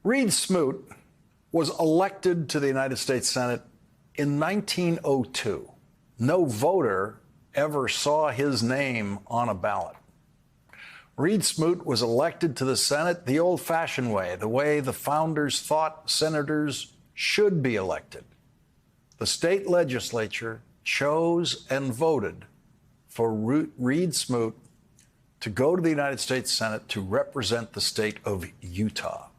Reed Smoot was elected to the United States Senate in 1902. No voter ever saw his name on a ballot. Reed Smoot was elected to the Senate the old-fashioned way, the way the founders thought senators should be elected. The state legislature chose and voted for Reed Smoot to go to the United States Senate to represent the state of Utah.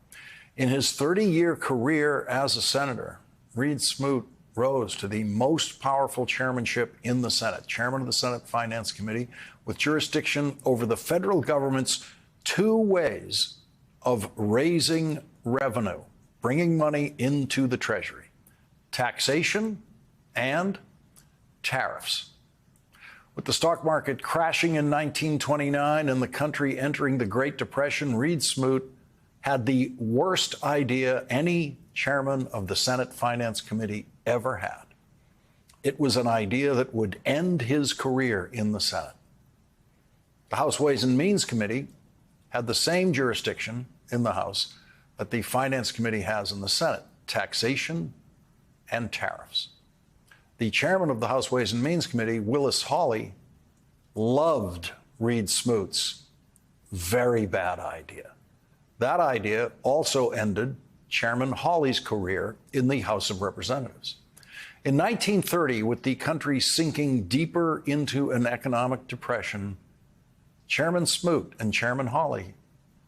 In his 30-year career as a senator, Reed Smoot rose to the most powerful chairmanship in the Senate, chairman of the Senate Finance Committee, with jurisdiction over the federal government's two ways of raising revenue, bringing money into the Treasury: taxation and tariffs. With the stock market crashing in 1929 and the country entering the Great Depression, Reed Smoot had the worst idea any chairman of the Senate Finance Committee ever had. It was an idea that would end his career in the Senate. The House Ways and Means Committee had the same jurisdiction in the House that the Finance Committee has in the Senate: taxation and tariffs. The chairman of the House Ways and Means Committee, Willis Hawley, loved Reed Smoot's very bad idea. That idea also ended Chairman Hawley's career in the House of Representatives. In 1930, with the country sinking deeper into an economic depression, Chairman Smoot and Chairman Hawley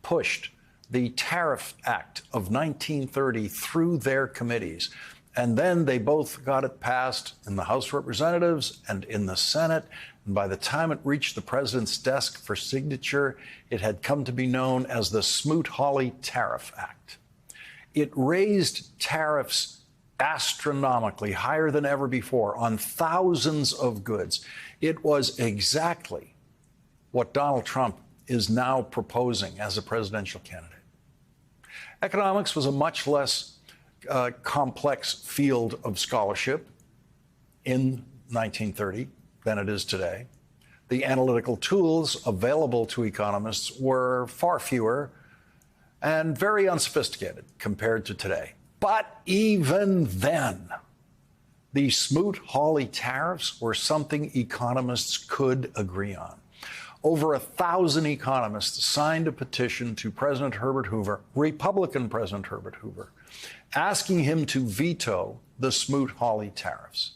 pushed the Tariff Act of 1930 through their committees. And then they both got it passed in the House of Representatives and in the Senate. And by the time it reached the president's desk for signature, it had come to be known as the Smoot-Hawley Tariff Act. It raised tariffs astronomically, higher than ever before, on thousands of goods. It was exactly what Donald Trump is now proposing as a presidential candidate. Economics was a much less complex field of scholarship in 1930 than it is today. The analytical tools available to economists were far fewer and very unsophisticated compared to today. But even then, the Smoot-Hawley tariffs were something economists could agree on. Over 1,000 economists signed a petition to President Herbert Hoover, Republican President Herbert Hoover, asking him to veto the Smoot-Hawley tariffs.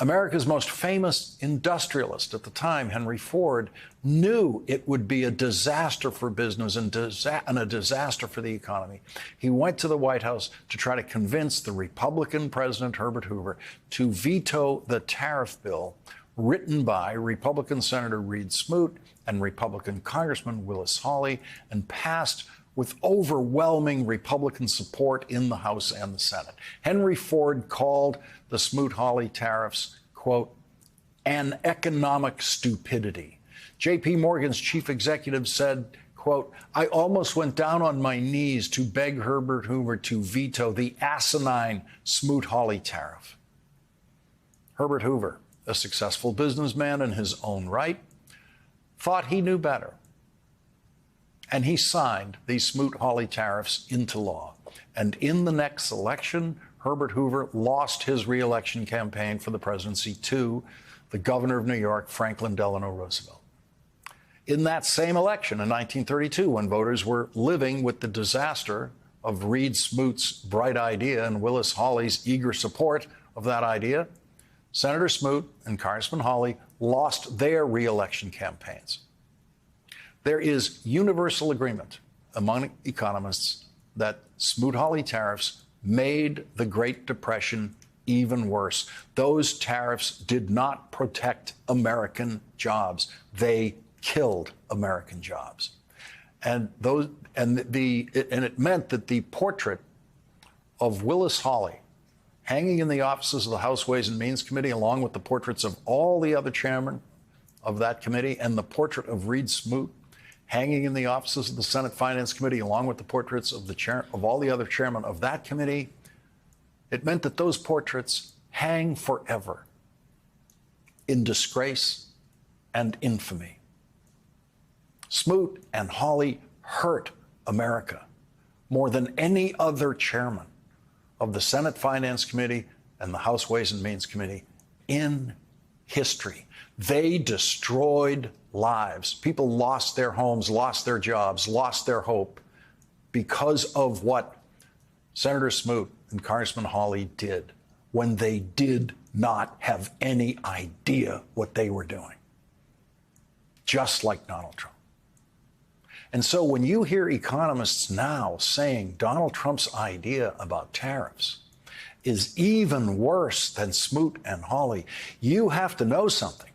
America's most famous industrialist at the time, Henry Ford, knew it would be a disaster for business and a disaster for the economy. He went to the White House to try to convince the Republican President Herbert Hoover to veto the tariff bill written by Republican Senator Reed Smoot and Republican Congressman Willis Hawley, and passed with overwhelming Republican support in the House and the Senate. Henry Ford called the Smoot-Hawley tariffs, quote, an economic stupidity. J.P. Morgan's chief executive said, quote, I almost went down on my knees to beg Herbert Hoover to veto the asinine Smoot-Hawley tariff. Herbert Hoover, a successful businessman in his own right, thought he knew better. And he signed these Smoot-Hawley tariffs into law. And in the next election, Herbert Hoover lost his re-election campaign for the presidency to the governor of New York, Franklin Delano Roosevelt. In that same election in 1932, when voters were living with the disaster of Reed Smoot's bright idea and Willis Hawley's eager support of that idea, Senator Smoot and Congressman Hawley lost their re-election campaigns. There is universal agreement among economists that Smoot-Hawley tariffs made the Great Depression even worse. Those tariffs did not protect American jobs. They killed American jobs. And it meant that the portrait of Willis Hawley hanging in the offices of the House Ways and Means Committee, along with the portraits of all the other chairmen of that committee, and the portrait of Reed Smoot hanging in the offices of the Senate Finance Committee, along with the portraits of all the other chairmen of that committee, it meant that those portraits hang forever in disgrace and infamy. Smoot and Hawley hurt America more than any other chairman of the Senate Finance Committee and the House Ways and Means Committee in history. They destroyed lives. People lost their homes, lost their jobs, lost their hope because of what Senator Smoot and Congressman Hawley did when they did not have any idea what they were doing, just like Donald Trump. And so when you hear economists now saying Donald Trump's idea about tariffs is even worse than Smoot and Hawley, you have to know something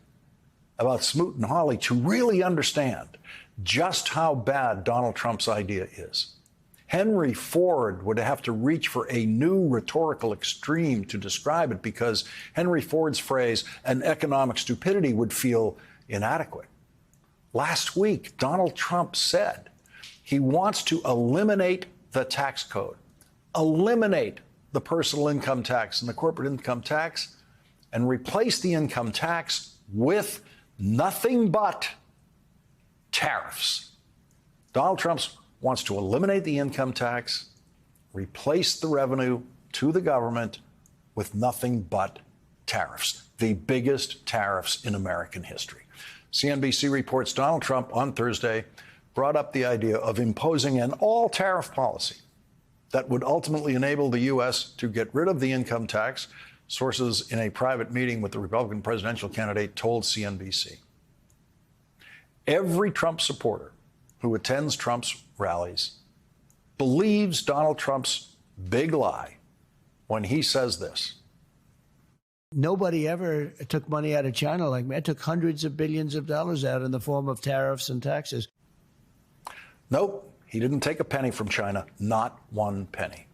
about Smoot and Hawley to really understand just how bad Donald Trump's idea is. Henry Ford would have to reach for a new rhetorical extreme to describe it, because Henry Ford's phrase, an economic stupidity, would feel inadequate. Last week, Donald Trump said he wants to eliminate the tax code, eliminate the personal income tax and the corporate income tax, and replace the income tax with nothing but tariffs. Donald Trump wants to eliminate the income tax, replace the revenue to the government with nothing but tariffs, the biggest tariffs in American history. CNBC reports Donald Trump on Thursday brought up the idea of imposing an all-tariff policy that would ultimately enable the U.S. to get rid of the income tax, sources in a private meeting with the Republican presidential candidate told CNBC. Every Trump supporter who attends Trump's rallies believes Donald Trump's big lie when he says this. Nobody ever took money out of China like me. I took hundreds of billions of dollars out in the form of tariffs and taxes. Nope, he didn't take a penny from China, not one penny.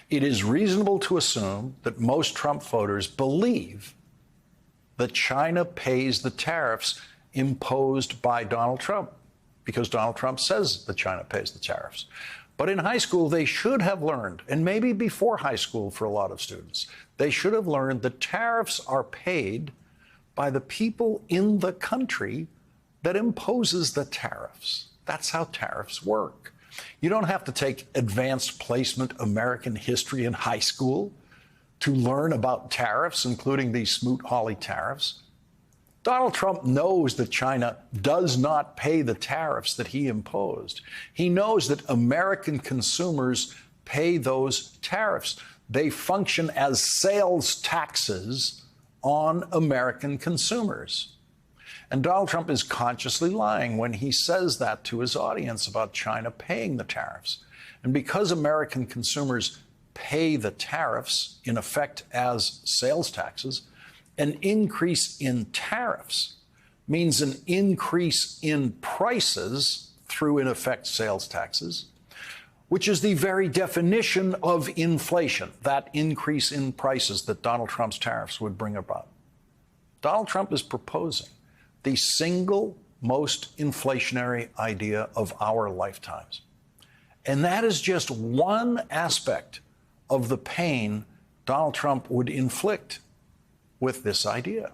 It is reasonable to assume that most Trump voters believe that China pays the tariffs imposed by Donald Trump, because Donald Trump says that China pays the tariffs. But in high school, they should have learned, and maybe before high school for a lot of students, they should have learned that tariffs are paid by the people in the country that imposes the tariffs. That's how tariffs work. You don't have to take advanced placement American history in high school to learn about tariffs, including these Smoot-Hawley tariffs. Donald Trump knows that China does not pay the tariffs that he imposed. He knows that American consumers pay those tariffs. They function as sales taxes on American consumers. And Donald Trump is consciously lying when he says that to his audience about China paying the tariffs. And because American consumers pay the tariffs, in effect as sales taxes, an increase in tariffs means an increase in prices through, in effect, sales taxes, which is the very definition of inflation, that increase in prices that Donald Trump's tariffs would bring about. Donald Trump is proposing the single most inflationary idea of our lifetimes. And that is just one aspect of the pain Donald Trump would inflict with this idea,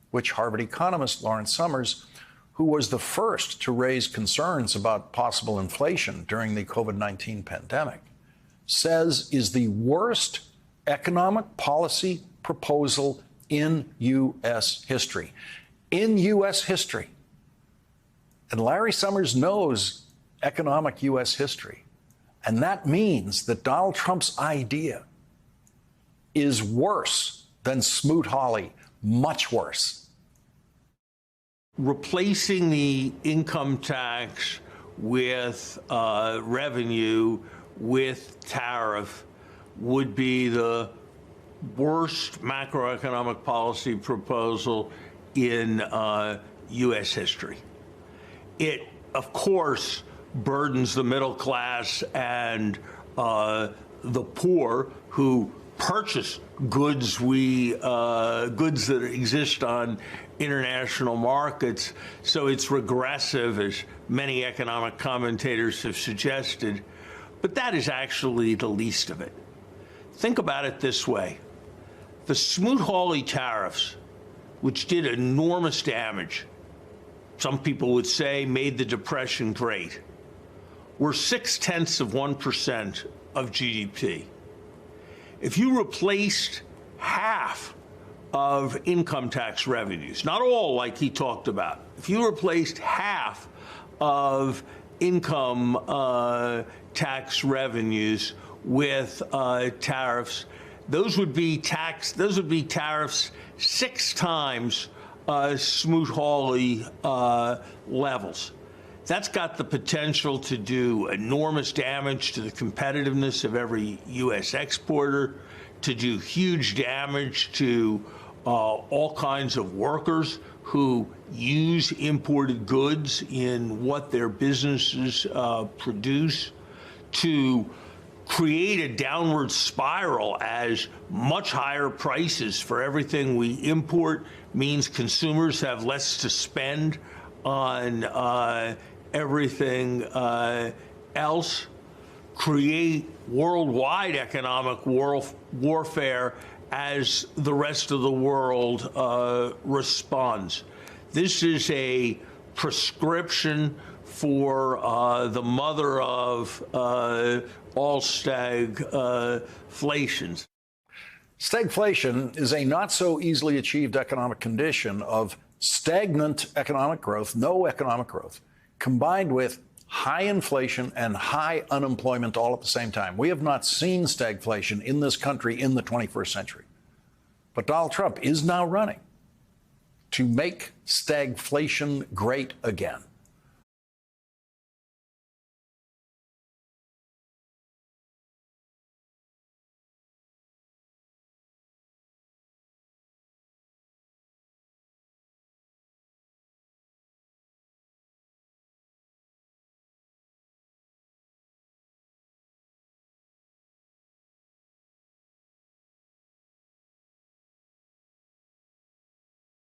which Harvard economist Lawrence Summers, who was the first to raise concerns about possible inflation during the COVID-19 pandemic, says is the worst economic policy proposal in U.S. history. In U.S. history. And Larry Summers knows economic U.S. history. And that means that Donald Trump's idea is worse than Smoot-Hawley, much worse. Replacing the income tax with revenue with tariff would be the worst macroeconomic policy proposal in U.S. history. It, of course, burdens the middle class and the poor who purchase goods that exist on international markets. So it's regressive, as many economic commentators have suggested. But that is actually the least of it. Think about it this way. The Smoot-Hawley tariffs, which did enormous damage, some people would say made the Depression great, we're 0.6% of GDP. If you replaced half of income tax revenues, not all like he talked about, if you replaced half of income tax revenues with tariffs, those would be tariffs 6 times Smoot-Hawley levels. That's got the potential to do enormous damage to the competitiveness of every U.S. exporter, to do huge damage to all kinds of workers who use imported goods in what their businesses produce, to create a downward spiral as much higher prices for everything we import means consumers have less to spend on everything else, create worldwide economic warfare as the rest of the world responds. This is a prescription for the mother of all stagflations. Stagflation is a not so easily achieved economic condition of stagnant economic growth, no economic growth, combined with high inflation and high unemployment all at the same time. We have not seen stagflation in this country in the 21st century. But Donald Trump is now running to make stagflation great again.